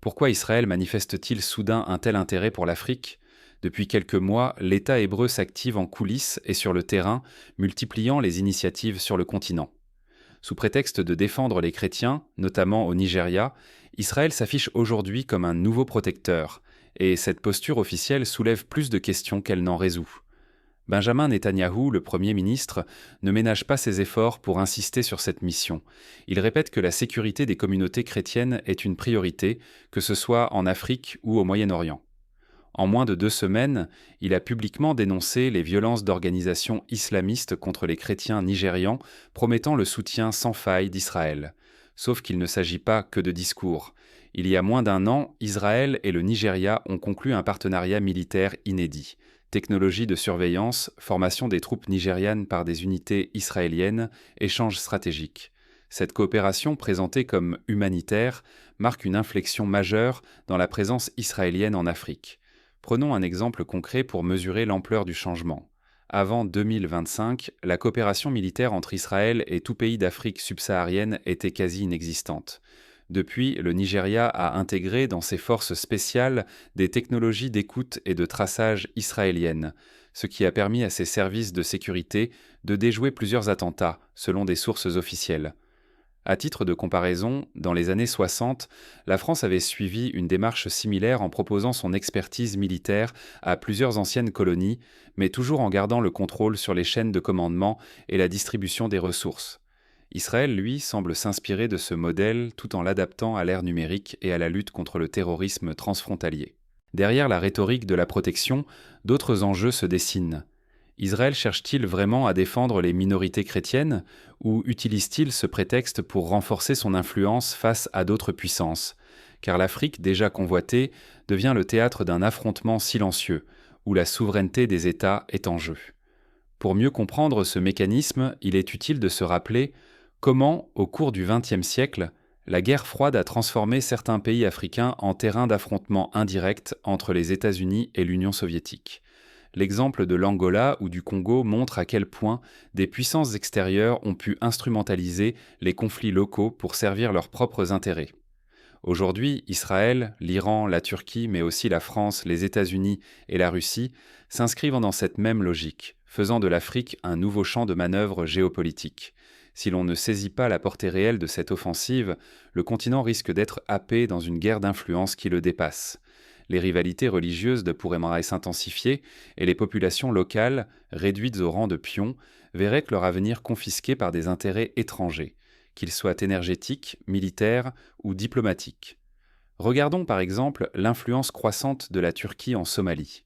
Pourquoi Israël manifeste-t-il soudain un tel intérêt pour l'Afrique? Depuis quelques mois, l'État hébreu s'active en coulisses et sur le terrain, multipliant les initiatives sur le continent. Sous prétexte de défendre les chrétiens, notamment au Nigeria, Israël s'affiche aujourd'hui comme un nouveau protecteur, et cette posture officielle soulève plus de questions qu'elle n'en résout. Benjamin Netanyahou, le Premier ministre, ne ménage pas ses efforts pour insister sur cette mission. Il répète que la sécurité des communautés chrétiennes est une priorité, que ce soit en Afrique ou au Moyen-Orient. En moins de 2 semaines, il a publiquement dénoncé les violences d'organisations islamistes contre les chrétiens nigérians, promettant le soutien sans faille d'Israël. Sauf qu'il ne s'agit pas que de discours. Il y a moins d'1 an, Israël et le Nigeria ont conclu un partenariat militaire inédit. Technologie de surveillance, formation des troupes nigérianes par des unités israéliennes, échanges stratégiques. Cette coopération, présentée comme humanitaire, marque une inflexion majeure dans la présence israélienne en Afrique. Prenons un exemple concret pour mesurer l'ampleur du changement. Avant 2025, la coopération militaire entre Israël et tout pays d'Afrique subsaharienne était quasi inexistante. Depuis, le Nigeria a intégré dans ses forces spéciales des technologies d'écoute et de traçage israéliennes, ce qui a permis à ses services de sécurité de déjouer plusieurs attentats, selon des sources officielles. À titre de comparaison, dans les années 60, la France avait suivi une démarche similaire en proposant son expertise militaire à plusieurs anciennes colonies, mais toujours en gardant le contrôle sur les chaînes de commandement et la distribution des ressources. Israël, lui, semble s'inspirer de ce modèle tout en l'adaptant à l'ère numérique et à la lutte contre le terrorisme transfrontalier. Derrière la rhétorique de la protection, d'autres enjeux se dessinent. Israël cherche-t-il vraiment à défendre les minorités chrétiennes ou utilise-t-il ce prétexte pour renforcer son influence face à d'autres puissances? Car l'Afrique, déjà convoitée, devient le théâtre d'un affrontement silencieux, où la souveraineté des États est en jeu. Pour mieux comprendre ce mécanisme, il est utile de se rappeler comment, au cours du XXe siècle, la guerre froide a transformé certains pays africains en terrain d'affrontement indirect entre les États-Unis et l'Union soviétique. L'exemple de l'Angola ou du Congo montre à quel point des puissances extérieures ont pu instrumentaliser les conflits locaux pour servir leurs propres intérêts. Aujourd'hui, Israël, l'Iran, la Turquie, mais aussi la France, les États-Unis et la Russie s'inscrivent dans cette même logique, faisant de l'Afrique un nouveau champ de manœuvre géopolitique. Si l'on ne saisit pas la portée réelle de cette offensive, le continent risque d'être happé dans une guerre d'influence qui le dépasse. Les rivalités religieuses pourraient s'intensifier et les populations locales, réduites au rang de pions, verraient leur avenir confisqué par des intérêts étrangers, qu'ils soient énergétiques, militaires ou diplomatiques. Regardons par exemple l'influence croissante de la Turquie en Somalie.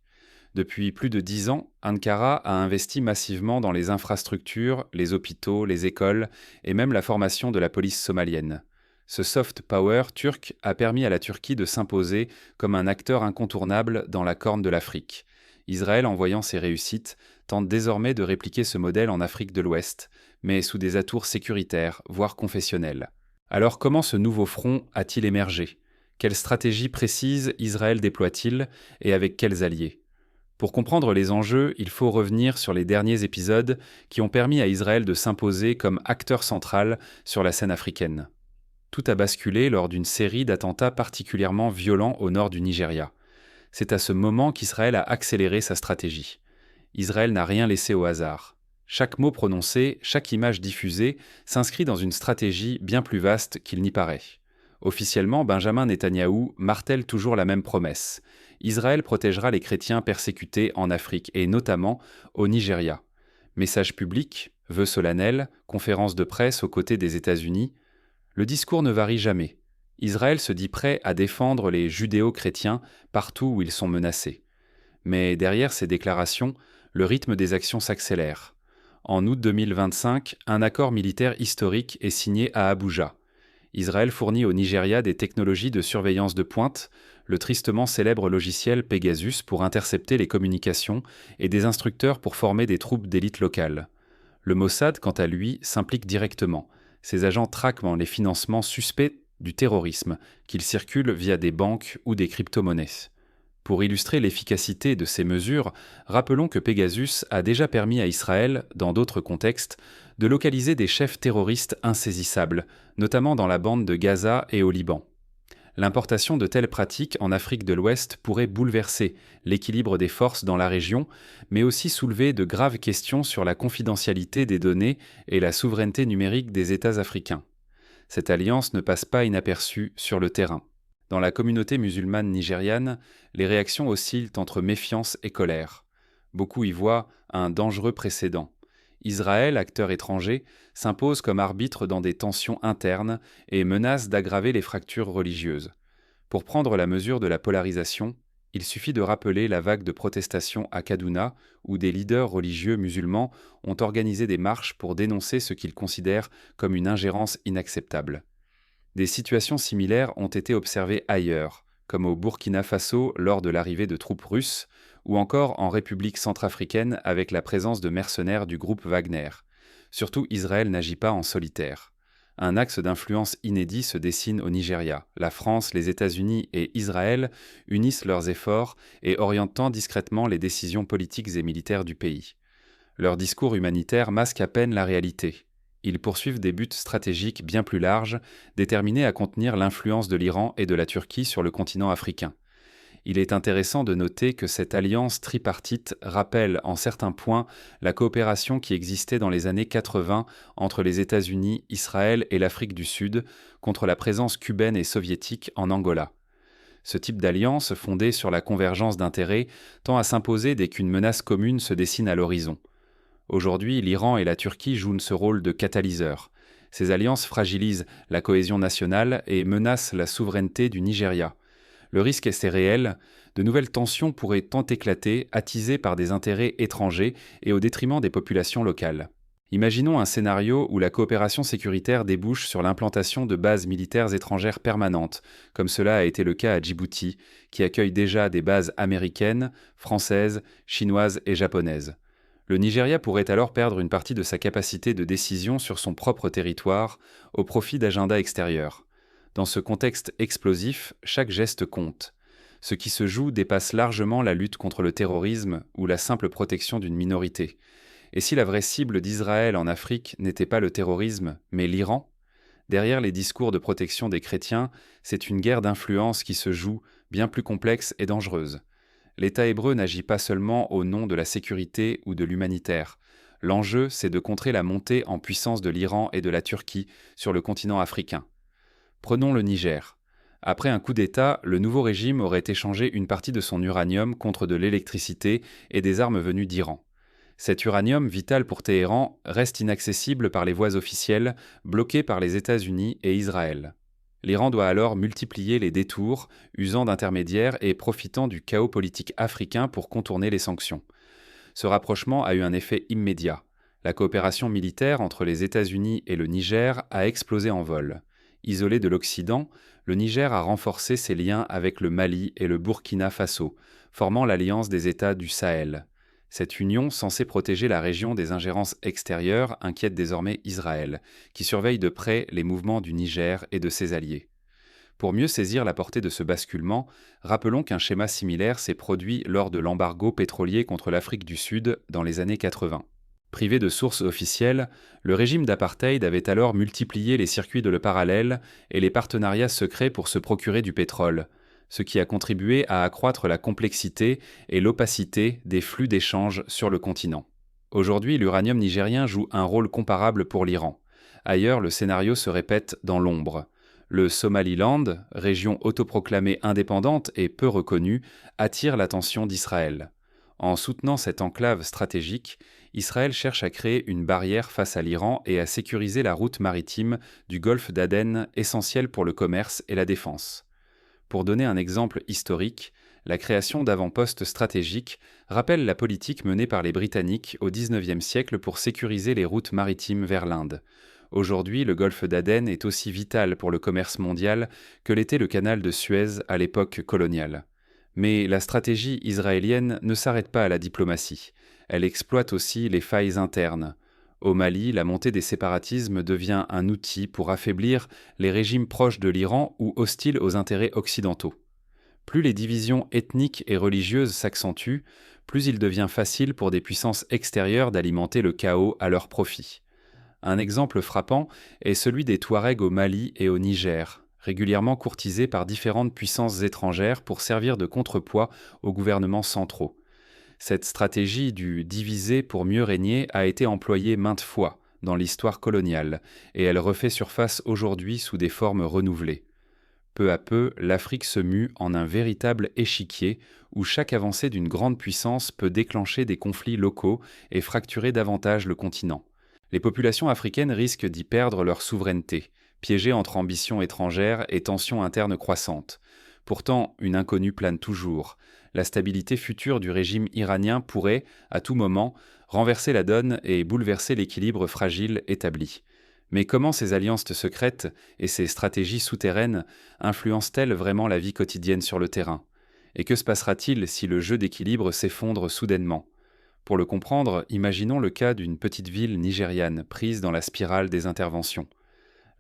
Depuis plus de 10 ans, Ankara a investi massivement dans les infrastructures, les hôpitaux, les écoles et même la formation de la police somalienne. Ce soft power turc a permis à la Turquie de s'imposer comme un acteur incontournable dans la Corne de l'Afrique. Israël, en voyant ces réussites, tente désormais de répliquer ce modèle en Afrique de l'Ouest, mais sous des atours sécuritaires, voire confessionnels. Alors comment ce nouveau front a-t-il émergé? Quelle stratégie précise Israël déploie-t-il et avec quels alliés? Pour comprendre les enjeux, il faut revenir sur les derniers épisodes qui ont permis à Israël de s'imposer comme acteur central sur la scène africaine. Tout a basculé lors d'une série d'attentats particulièrement violents au nord du Nigeria. C'est à ce moment qu'Israël a accéléré sa stratégie. Israël n'a rien laissé au hasard. Chaque mot prononcé, chaque image diffusée s'inscrit dans une stratégie bien plus vaste qu'il n'y paraît. Officiellement, Benjamin Netanyahou martèle toujours la même promesse. Israël protégera les chrétiens persécutés en Afrique et notamment au Nigeria. Message public, vœux solennels, conférences de presse aux côtés des États-Unis. Le discours ne varie jamais. Israël se dit prêt à défendre les judéo-chrétiens partout où ils sont menacés. Mais derrière ces déclarations, le rythme des actions s'accélère. En août 2025, un accord militaire historique est signé à Abuja. Israël fournit au Nigeria des technologies de surveillance de pointe, le tristement célèbre logiciel Pegasus pour intercepter les communications et des instructeurs pour former des troupes d'élite locales. Le Mossad, quant à lui, s'implique directement. Ses agents traquent les financements suspects du terrorisme, qu'ils circulent via des banques ou des crypto-monnaies. Pour illustrer l'efficacité de ces mesures, rappelons que Pegasus a déjà permis à Israël, dans d'autres contextes, de localiser des chefs terroristes insaisissables, notamment dans la bande de Gaza et au Liban. L'importation de telles pratiques en Afrique de l'Ouest pourrait bouleverser l'équilibre des forces dans la région, mais aussi soulever de graves questions sur la confidentialité des données et la souveraineté numérique des États africains. Cette alliance ne passe pas inaperçue sur le terrain. Dans la communauté musulmane nigériane, les réactions oscillent entre méfiance et colère. Beaucoup y voient un dangereux précédent. Israël, acteur étranger, s'impose comme arbitre dans des tensions internes et menace d'aggraver les fractures religieuses. Pour prendre la mesure de la polarisation, il suffit de rappeler la vague de protestations à Kaduna, où des leaders religieux musulmans ont organisé des marches pour dénoncer ce qu'ils considèrent comme une ingérence inacceptable. Des situations similaires ont été observées ailleurs, comme au Burkina Faso lors de l'arrivée de troupes russes, ou encore en République centrafricaine avec la présence de mercenaires du groupe Wagner. Surtout, Israël n'agit pas en solitaire. Un axe d'influence inédit se dessine au Nigeria. La France, les États-Unis et Israël unissent leurs efforts et orientent discrètement les décisions politiques et militaires du pays. Leur discours humanitaire masque à peine la réalité. Ils poursuivent des buts stratégiques bien plus larges, déterminés à contenir l'influence de l'Iran et de la Turquie sur le continent africain. Il est intéressant de noter que cette alliance tripartite rappelle en certains points la coopération qui existait dans les années 80 entre les États-Unis, Israël et l'Afrique du Sud contre la présence cubaine et soviétique en Angola. Ce type d'alliance, fondée sur la convergence d'intérêts, tend à s'imposer dès qu'une menace commune se dessine à l'horizon. Aujourd'hui, l'Iran et la Turquie jouent ce rôle de catalyseur. Ces alliances fragilisent la cohésion nationale et menacent la souveraineté du Nigeria. Le risque est réel, de nouvelles tensions pourraient tant éclater, attisées par des intérêts étrangers et au détriment des populations locales. Imaginons un scénario où la coopération sécuritaire débouche sur l'implantation de bases militaires étrangères permanentes, comme cela a été le cas à Djibouti, qui accueille déjà des bases américaines, françaises, chinoises et japonaises. Le Nigeria pourrait alors perdre une partie de sa capacité de décision sur son propre territoire au profit d'agendas extérieurs. Dans ce contexte explosif, chaque geste compte. Ce qui se joue dépasse largement la lutte contre le terrorisme ou la simple protection d'une minorité. Et si la vraie cible d'Israël en Afrique n'était pas le terrorisme, mais l'Iran ? Derrière les discours de protection des chrétiens, c'est une guerre d'influence qui se joue, bien plus complexe et dangereuse. L'État hébreu n'agit pas seulement au nom de la sécurité ou de l'humanitaire. L'enjeu, c'est de contrer la montée en puissance de l'Iran et de la Turquie sur le continent africain. Prenons le Niger. Après un coup d'État, le nouveau régime aurait échangé une partie de son uranium contre de l'électricité et des armes venues d'Iran. Cet uranium, vital pour Téhéran, reste inaccessible par les voies officielles, bloqué par les États-Unis et Israël. L'Iran doit alors multiplier les détours, usant d'intermédiaires et profitant du chaos politique africain pour contourner les sanctions. Ce rapprochement a eu un effet immédiat. La coopération militaire entre les États-Unis et le Niger a explosé en vol. Isolé de l'Occident, le Niger a renforcé ses liens avec le Mali et le Burkina Faso, formant l'Alliance des États du Sahel. Cette union, censée protéger la région des ingérences extérieures, inquiète désormais Israël, qui surveille de près les mouvements du Niger et de ses alliés. Pour mieux saisir la portée de ce basculement, rappelons qu'un schéma similaire s'est produit lors de l'embargo pétrolier contre l'Afrique du Sud dans les années 80. Privé de sources officielles, le régime d'apartheid avait alors multiplié les circuits de le parallèle et les partenariats secrets pour se procurer du pétrole, ce qui a contribué à accroître la complexité et l'opacité des flux d'échanges sur le continent. Aujourd'hui, l'uranium nigérien joue un rôle comparable pour l'Iran. Ailleurs, le scénario se répète dans l'ombre. Le Somaliland, région autoproclamée indépendante et peu reconnue, attire l'attention d'Israël. En soutenant cette enclave stratégique, Israël cherche à créer une barrière face à l'Iran et à sécuriser la route maritime du golfe d'Aden, essentielle pour le commerce et la défense. Pour donner un exemple historique, la création d'avant-postes stratégiques rappelle la politique menée par les Britanniques au XIXe siècle pour sécuriser les routes maritimes vers l'Inde. Aujourd'hui, le golfe d'Aden est aussi vital pour le commerce mondial que l'était le canal de Suez à l'époque coloniale. Mais la stratégie israélienne ne s'arrête pas à la diplomatie. Elle exploite aussi les failles internes. Au Mali, la montée des séparatismes devient un outil pour affaiblir les régimes proches de l'Iran ou hostiles aux intérêts occidentaux. Plus les divisions ethniques et religieuses s'accentuent, plus il devient facile pour des puissances extérieures d'alimenter le chaos à leur profit. Un exemple frappant est celui des Touaregs au Mali et au Niger. régulièrement courtisés par différentes puissances étrangères pour servir de contrepoids aux gouvernements centraux. Cette stratégie du diviser pour mieux régner a été employée maintes fois dans l'histoire coloniale, et elle refait surface aujourd'hui sous des formes renouvelées. Peu à peu, l'Afrique se mue en un véritable échiquier où chaque avancée d'une grande puissance peut déclencher des conflits locaux et fracturer davantage le continent. Les populations africaines risquent d'y perdre leur souveraineté, piégées entre ambitions étrangères et tensions internes croissantes. Pourtant, une inconnue plane toujours. La stabilité future du régime iranien pourrait, à tout moment, renverser la donne et bouleverser l'équilibre fragile établi. Mais comment ces alliances secrètes et ces stratégies souterraines influencent-elles vraiment la vie quotidienne sur le terrain? Et que se passera-t-il si le jeu d'équilibre s'effondre soudainement? Pour le comprendre, imaginons le cas d'une petite ville nigériane prise dans la spirale des interventions.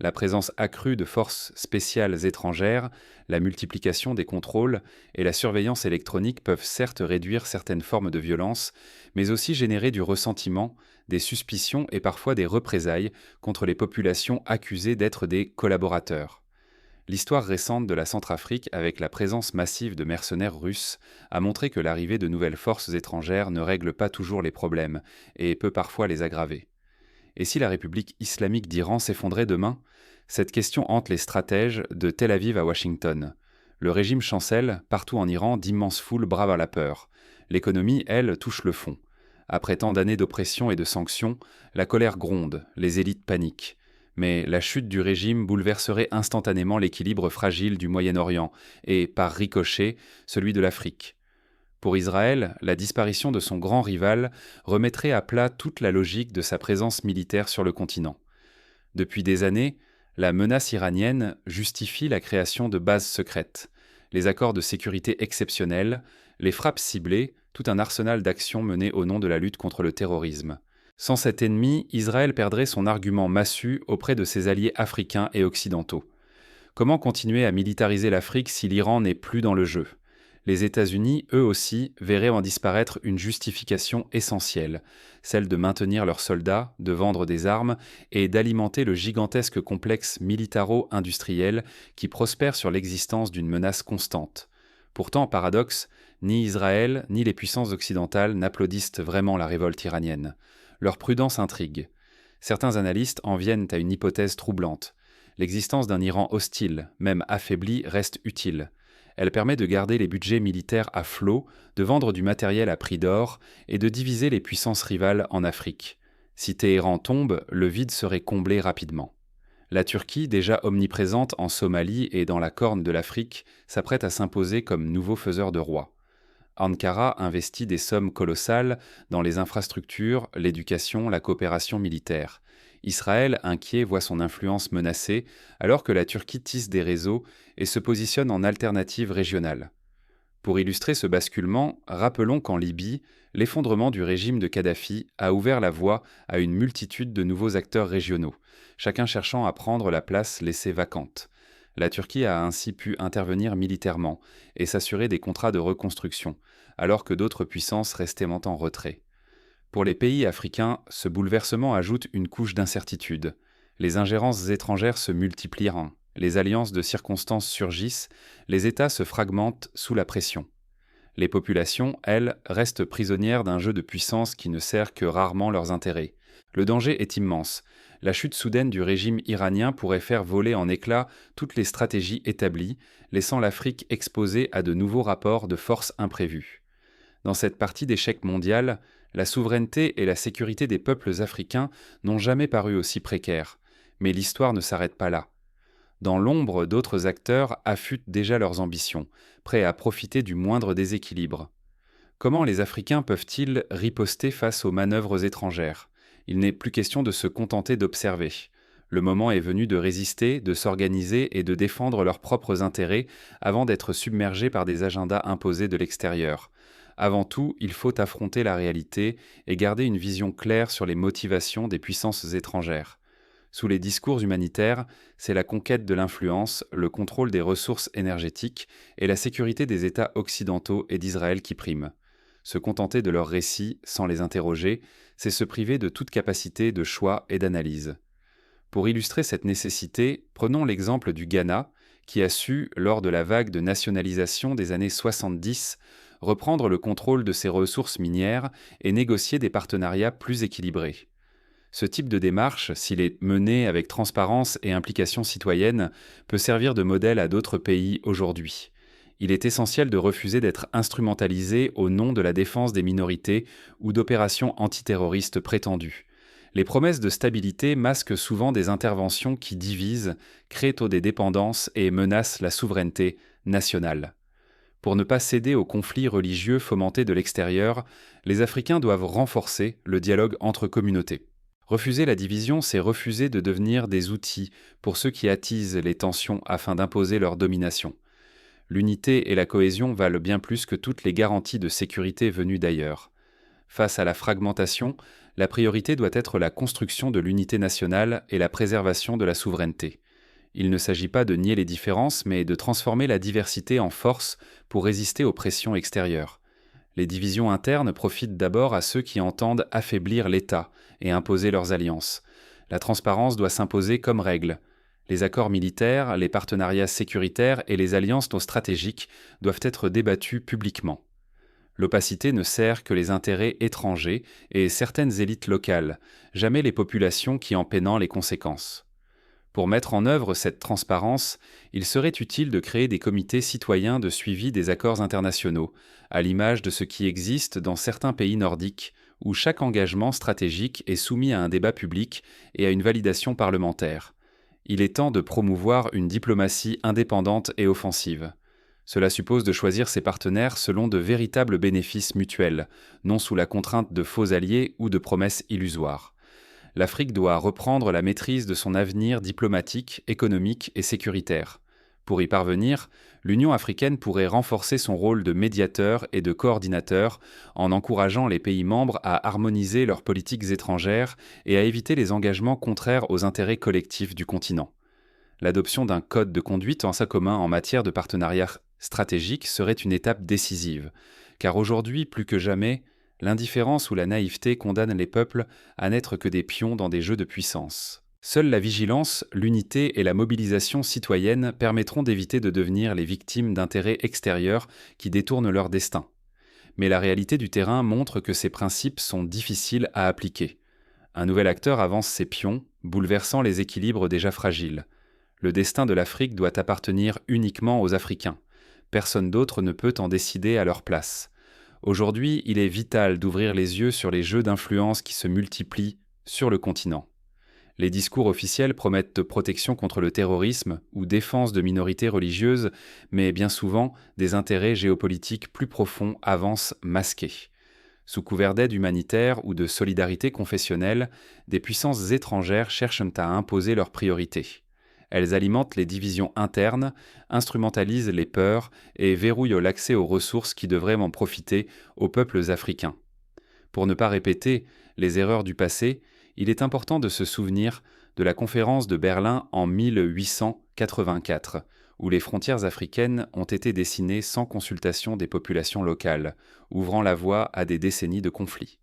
La présence accrue de forces spéciales étrangères, la multiplication des contrôles et la surveillance électronique peuvent certes réduire certaines formes de violence, mais aussi générer du ressentiment, des suspicions et parfois des représailles contre les populations accusées d'être des collaborateurs. L'histoire récente de la Centrafrique, avec la présence massive de mercenaires russes, a montré que l'arrivée de nouvelles forces étrangères ne règle pas toujours les problèmes et peut parfois les aggraver. Et si la République islamique d'Iran s'effondrait demain? Cette question hante les stratèges de Tel Aviv à Washington. Le régime chancelle, partout en Iran, d'immenses foules bravent à la peur. L'économie, elle, touche le fond. Après tant d'années d'oppression et de sanctions, la colère gronde, les élites paniquent. Mais la chute du régime bouleverserait instantanément l'équilibre fragile du Moyen-Orient et, par ricochet, celui de l'Afrique. Pour Israël, la disparition de son grand rival remettrait à plat toute la logique de sa présence militaire sur le continent. Depuis des années, la menace iranienne justifie la création de bases secrètes, les accords de sécurité exceptionnels, les frappes ciblées, tout un arsenal d'actions menées au nom de la lutte contre le terrorisme. Sans cet ennemi, Israël perdrait son argument massu auprès de ses alliés africains et occidentaux. Comment continuer à militariser l'Afrique si l'Iran n'est plus dans le jeu? Les États-Unis, eux aussi, verraient en disparaître une justification essentielle, celle de maintenir leurs soldats, de vendre des armes et d'alimenter le gigantesque complexe militaro-industriel qui prospère sur l'existence d'une menace constante. Pourtant, paradoxe, ni Israël ni les puissances occidentales n'applaudissent vraiment la révolte iranienne. Leur prudence intrigue. Certains analystes en viennent à une hypothèse troublante. L'existence d'un Iran hostile, même affaibli, reste utile. Elle permet de garder les budgets militaires à flot, de vendre du matériel à prix d'or et de diviser les puissances rivales en Afrique. Si Téhéran tombe, le vide serait comblé rapidement. La Turquie, déjà omniprésente en Somalie et dans la Corne de l'Afrique, s'apprête à s'imposer comme nouveau faiseur de roi. Ankara investit des sommes colossales dans les infrastructures, l'éducation, la coopération militaire. Israël, inquiet, voit son influence menacée, alors que la Turquie tisse des réseaux et se positionne en alternative régionale. Pour illustrer ce basculement, rappelons qu'en Libye, l'effondrement du régime de Kadhafi a ouvert la voie à une multitude de nouveaux acteurs régionaux, chacun cherchant à prendre la place laissée vacante. La Turquie a ainsi pu intervenir militairement et s'assurer des contrats de reconstruction, alors que d'autres puissances restaient en retrait. Pour les pays africains, ce bouleversement ajoute une couche d'incertitude. Les ingérences étrangères se multiplient, les alliances de circonstances surgissent, les États se fragmentent sous la pression. Les populations, elles, restent prisonnières d'un jeu de puissance qui ne sert que rarement leurs intérêts. Le danger est immense. La chute soudaine du régime iranien pourrait faire voler en éclats toutes les stratégies établies, laissant l'Afrique exposée à de nouveaux rapports de force imprévus. Dans cette partie d'échec mondial, la souveraineté et la sécurité des peuples africains n'ont jamais paru aussi précaires. Mais l'histoire ne s'arrête pas là. Dans l'ombre, d'autres acteurs affûtent déjà leurs ambitions, prêts à profiter du moindre déséquilibre. Comment les Africains peuvent-ils riposter face aux manœuvres étrangères? Il n'est plus question de se contenter d'observer. Le moment est venu de résister, de s'organiser et de défendre leurs propres intérêts avant d'être submergés par des agendas imposés de l'extérieur. Avant tout, il faut affronter la réalité et garder une vision claire sur les motivations des puissances étrangères. Sous les discours humanitaires, c'est la conquête de l'influence, le contrôle des ressources énergétiques et la sécurité des États occidentaux et d'Israël qui priment. Se contenter de leurs récits sans les interroger, c'est se priver de toute capacité de choix et d'analyse. Pour illustrer cette nécessité, prenons l'exemple du Ghana, qui a su, lors de la vague de nationalisation des années 70, reprendre le contrôle de ses ressources minières et négocier des partenariats plus équilibrés. Ce type de démarche, s'il est mené avec transparence et implication citoyenne, peut servir de modèle à d'autres pays aujourd'hui. Il est essentiel de refuser d'être instrumentalisé au nom de la défense des minorités ou d'opérations antiterroristes prétendues. Les promesses de stabilité masquent souvent des interventions qui divisent, créent des dépendances et menacent la souveraineté nationale. Pour ne pas céder aux conflits religieux fomentés de l'extérieur, les Africains doivent renforcer le dialogue entre communautés. Refuser la division, c'est refuser de devenir des outils pour ceux qui attisent les tensions afin d'imposer leur domination. L'unité et la cohésion valent bien plus que toutes les garanties de sécurité venues d'ailleurs. Face à la fragmentation, la priorité doit être la construction de l'unité nationale et la préservation de la souveraineté. Il ne s'agit pas de nier les différences, mais de transformer la diversité en force pour résister aux pressions extérieures. Les divisions internes profitent d'abord à ceux qui entendent affaiblir l'État et imposer leurs alliances. La transparence doit s'imposer comme règle. Les accords militaires, les partenariats sécuritaires et les alliances non stratégiques doivent être débattus publiquement. L'opacité ne sert que les intérêts étrangers et certaines élites locales, jamais les populations qui en paient les conséquences. Pour mettre en œuvre cette transparence, il serait utile de créer des comités citoyens de suivi des accords internationaux, à l'image de ce qui existe dans certains pays nordiques, où chaque engagement stratégique est soumis à un débat public et à une validation parlementaire. Il est temps de promouvoir une diplomatie indépendante et offensive. Cela suppose de choisir ses partenaires selon de véritables bénéfices mutuels, non sous la contrainte de faux alliés ou de promesses illusoires. L'Afrique doit reprendre la maîtrise de son avenir diplomatique, économique et sécuritaire. Pour y parvenir, l'Union africaine pourrait renforcer son rôle de médiateur et de coordinateur en encourageant les pays membres à harmoniser leurs politiques étrangères et à éviter les engagements contraires aux intérêts collectifs du continent. L'adoption d'un code de conduite en commun en matière de partenariat stratégique serait une étape décisive, car aujourd'hui, plus que jamais, l'indifférence ou la naïveté condamnent les peuples à n'être que des pions dans des jeux de puissance. Seule la vigilance, l'unité et la mobilisation citoyenne permettront d'éviter de devenir les victimes d'intérêts extérieurs qui détournent leur destin. Mais la réalité du terrain montre que ces principes sont difficiles à appliquer. Un nouvel acteur avance ses pions, bouleversant les équilibres déjà fragiles. Le destin de l'Afrique doit appartenir uniquement aux Africains. Personne d'autre ne peut en décider à leur place. Aujourd'hui, il est vital d'ouvrir les yeux sur les jeux d'influence qui se multiplient sur le continent. Les discours officiels promettent protection contre le terrorisme ou défense de minorités religieuses, mais bien souvent, des intérêts géopolitiques plus profonds avancent masqués. Sous couvert d'aide humanitaire ou de solidarité confessionnelle, des puissances étrangères cherchent à imposer leurs priorités. Elles alimentent les divisions internes, instrumentalisent les peurs et verrouillent l'accès aux ressources qui devraient en profiter aux peuples africains. Pour ne pas répéter les erreurs du passé, il est important de se souvenir de la conférence de Berlin en 1884, où les frontières africaines ont été dessinées sans consultation des populations locales, ouvrant la voie à des décennies de conflits.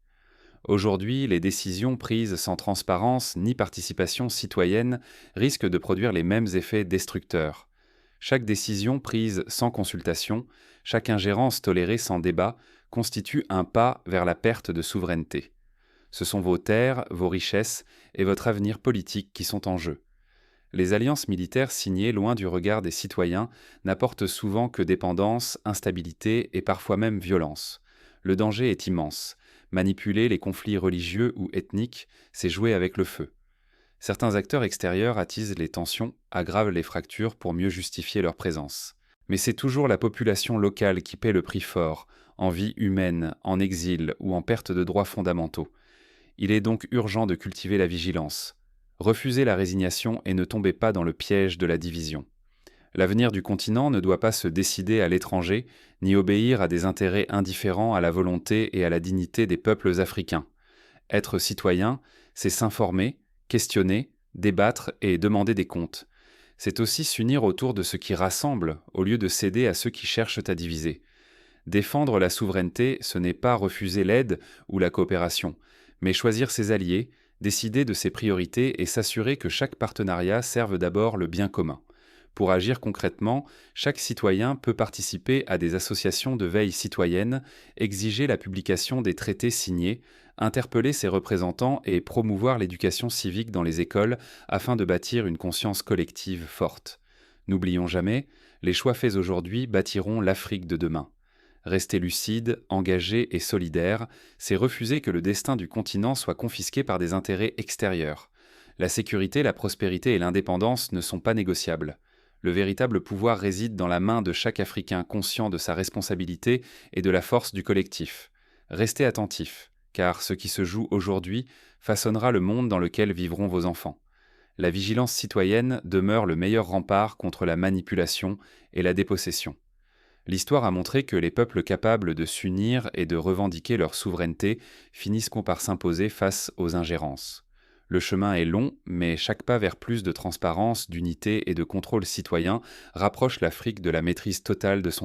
Aujourd'hui, les décisions prises sans transparence ni participation citoyenne risquent de produire les mêmes effets destructeurs. Chaque décision prise sans consultation, chaque ingérence tolérée sans débat, constitue un pas vers la perte de souveraineté. Ce sont vos terres, vos richesses et votre avenir politique qui sont en jeu. Les alliances militaires signées loin du regard des citoyens n'apportent souvent que dépendance, instabilité et parfois même violence. Le danger est immense. Manipuler les conflits religieux ou ethniques, c'est jouer avec le feu. Certains acteurs extérieurs attisent les tensions, aggravent les fractures pour mieux justifier leur présence. Mais c'est toujours la population locale qui paie le prix fort, en vie humaine, en exil ou en perte de droits fondamentaux. Il est donc urgent de cultiver la vigilance. Refusez la résignation et ne tombez pas dans le piège de la division. L'avenir du continent ne doit pas se décider à l'étranger, ni obéir à des intérêts indifférents à la volonté et à la dignité des peuples africains. Être citoyen, c'est s'informer, questionner, débattre et demander des comptes. C'est aussi s'unir autour de ce qui rassemble, au lieu de céder à ceux qui cherchent à diviser. Défendre la souveraineté, ce n'est pas refuser l'aide ou la coopération, mais choisir ses alliés, décider de ses priorités et s'assurer que chaque partenariat serve d'abord le bien commun. Pour agir concrètement, chaque citoyen peut participer à des associations de veille citoyenne, exiger la publication des traités signés, interpeller ses représentants et promouvoir l'éducation civique dans les écoles afin de bâtir une conscience collective forte. N'oublions jamais, les choix faits aujourd'hui bâtiront l'Afrique de demain. Rester lucide, engagé et solidaire, c'est refuser que le destin du continent soit confisqué par des intérêts extérieurs. La sécurité, la prospérité et l'indépendance ne sont pas négociables. Le véritable pouvoir réside dans la main de chaque Africain conscient de sa responsabilité et de la force du collectif. Restez attentifs, car ce qui se joue aujourd'hui façonnera le monde dans lequel vivront vos enfants. La vigilance citoyenne demeure le meilleur rempart contre la manipulation et la dépossession. L'histoire a montré que les peuples capables de s'unir et de revendiquer leur souveraineté finissent par s'imposer face aux ingérences. Le chemin est long, mais chaque pas vers plus de transparence, d'unité et de contrôle citoyen rapproche l'Afrique de la maîtrise totale de son